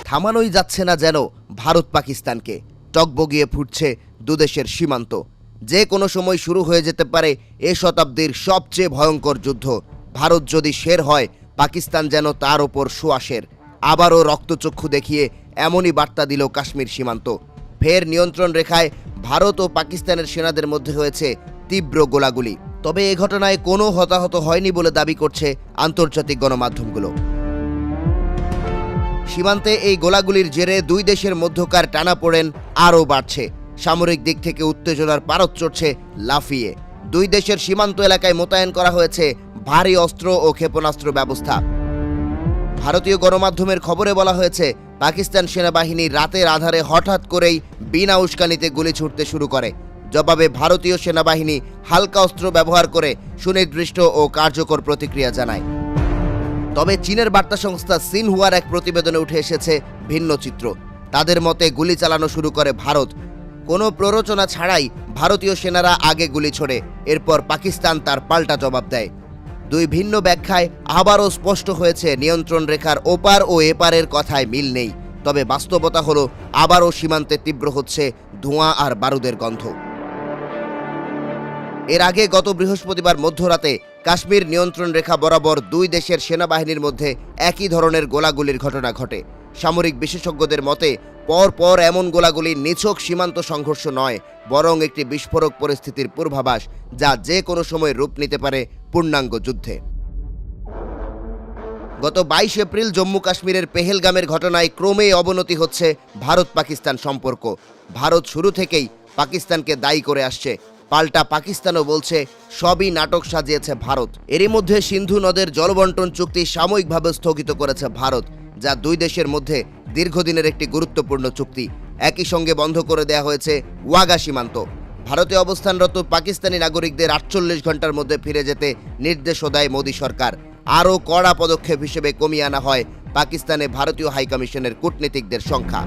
থামানোই যাচ্ছে না যেন ভারত পাকিস্তানকে। টগবগিয়ে ফুটছে দুদেশের সীমান্ত। যে কোনো সময় শুরু হয়ে যেতে পারে এ শতাব্দীর সবচেয়ে ভয়ঙ্কর যুদ্ধ। ভারত যদি শের হয়, পাকিস্তান যেন তার ওপর সোয়াশের। আবারও রক্তচক্ষু দেখিয়ে এমনই বার্তা দিল কাশ্মীর সীমান্ত। ফের নিয়ন্ত্রণ রেখায় ভারত ও পাকিস্তানের সেনাদের মধ্যে হয়েছে তীব্র গোলাগুলি। তবে এ ঘটনায় কোনো হতাহত হয়নি বলে দাবি করছে আন্তর্জাতিক গণমাধ্যমগুলো। সীমান্তে এই গোলাগুলির জেরে দুই দেশের মধ্যকার টানাপোড়েন আরও বাড়ছে। সামরিক দিক থেকে উত্তেজনার পারদ চড়ছে লাফিয়ে। দুই দেশের সীমান্ত এলাকায় মোতায়েন করা হয়েছে ভারী অস্ত্র ও ক্ষেপণাস্ত্র ব্যবস্থা। ভারতীয় গণমাধ্যমের খবরে বলা হয়েছে, পাকিস্তান সেনাবাহিনী রাতের আধারে হঠাৎ করেই বিনা উস্কানিতে গুলি ছুটতে শুরু করে। জবাবে ভারতীয় সেনাবাহিনী হালকা অস্ত্র ব্যবহার করে সুনির্দিষ্ট ও কার্যকর প্রতিক্রিয়া জানায়। তবে চীনের বার্তা সংস্থা সিনহুয়ার এক প্রতিবেদনে উঠে এসেছে ভিন্ন চিত্র। তাদের মতে গুলি চালানো শুরু করে ভারত। কোনো প্ররোচনা ছাড়াই ভারতীয় সেনারা আগে গুলি ছোড়ে, এরপর পাকিস্তান তার পাল্টা জবাব দেয়। দুই ভিন্ন ব্যাখ্যায় আবারও স্পষ্ট হয়েছে নিয়ন্ত্রণ রেখার ওপার ও এপারের কথায় মিল নেই। তবে বাস্তবতা হলো আবারও সীমান্তে তীব্র হচ্ছে ধোঁয়া আর বারুদের গন্ধ। এর আগে গত বৃহস্পতিবার মধ্যরাতে কাশ্মীর নিয়ন্ত্রণ রেখা বরাবর দুই দেশের সেনাবাহিনীর মধ্যে একই ধরনের গোলাগুলির ঘটনা ঘটে। সামরিক বিশেষজ্ঞদের মতে পরপর এমন গোলাগুলি নিছক সীমান্ত সংঘর্ষ নয়, বরং একটি বিস্ফোরক পরিস্থিতির পূর্বাভাস, যা যে কোনো সময় রূপ নিতে পারে পূর্ণাঙ্গ যুদ্ধে। গত 22 এপ্রিল জম্মু কাশ্মীরের পেহেলগামের ঘটনায় ক্রমেই অবনতি হচ্ছে ভারত পাকিস্তান সম্পর্ক। ভারত শুরু থেকেই পাকিস্তানকে দায়ী করে আসছে। পাল্টা পাকিস্তানও বলছে সবই নাটক সাজিয়েছে ভারত। এরই মধ্যে সিন্ধু নদের জলবন্টন চুক্তি সাময়িকভাবে স্থগিত করেছে ভারত, যা দুই দেশের মধ্যে দীর্ঘদিনের একটি গুরুত্বপূর্ণ চুক্তি। একই সঙ্গে বন্ধ করে দেওয়া হয়েছে ওয়াগা সীমান্ত। ভারতে অবস্থানরত পাকিস্তানি নাগরিকদের 48 ঘন্টার মধ্যে ফিরে যেতে নির্দেশও দেয় মোদী সরকার। আরও কড়া পদক্ষেপ হিসেবে কমিয়ে আনা হয় পাকিস্তানে ভারতীয় হাইকমিশনের কূটনীতিকদের সংখ্যা।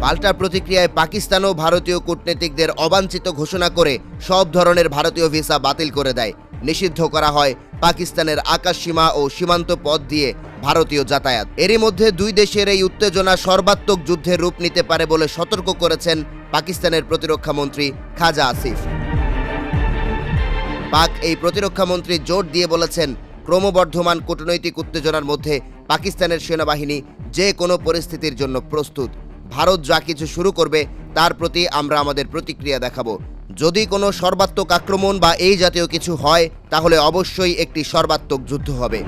পাল্টা প্রতিক্রিয়ায় পাকিস্তানও ভারতীয় কূটনীতিকদের অবাঞ্ছিত ঘোষণা করে সব ধরনের ভারতীয় ভিসা বাতিল করে দেয়। নিষিদ্ধ করা হয় পাকিস্তানের আকাশসীমা ও সীমান্ত পথ দিয়ে ভারতীয় যাতায়াত। এরই মধ্যে দুই দেশের এই উত্তেজনা সর্বাত্মক যুদ্ধের রূপ নিতে পারে বলে সতর্ক করেছেন পাকিস্তানের প্রতিরক্ষা মন্ত্রী খাজা আসিফ। পাক এই প্রতিরক্ষা মন্ত্রী জোর দিয়ে বলেছেন, ক্রমবর্ধমান কূটনৈতিক উত্তেজনার মধ্যে পাকিস্তানের সেনাবাহিনী যে কোনো পরিস্থিতির জন্য প্রস্তুত। ভারত যা কিছু শুরু করবে তার প্রতি আমরা আমাদের প্রতিক্রিয়া দেখাবো। যদি কোনো সর্বাত্মক আক্রমণ বা এই জাতীয় কিছু হয়, তাহলে অবশ্যই একটি সর্বাত্মক যুদ্ধ হবে।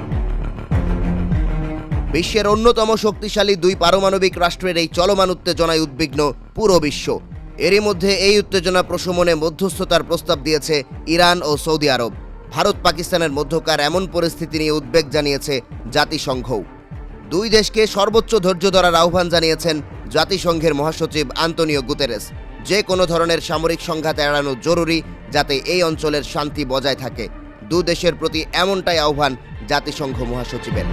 বিশ্বের অন্যতম শক্তিশালী দুই পারমাণবিক রাষ্ট্রের এই চলমান উত্তেজনায় উদ্বিগ্ন পুরো বিশ্ব। এরই মধ্যে এই উত্তেজনা প্রশমনে মধ্যস্থতার প্রস্তাব দিয়েছে ইরান ও সৌদি আরব। ভারত পাকিস্তানের মধ্যকার এমন পরিস্থিতি নিয়ে উদ্বেগ জানিয়েছে জাতিসংঘও। দুই দেশকে সর্বোচ্চ ধৈর্য ধরার আহ্বান জানিয়েছেন জাতিসংঘের মহাসচিব আন্তোনিও গুতেরেস। যে কোনো ধরনের সামরিক সংঘাত এড়ানো জরুরি, যাতে এই অঞ্চলের শান্তি বজায় থাকে। দু দেশের প্রতি এমনটাই আহ্বান জাতিসংঘ মহাসচিবের।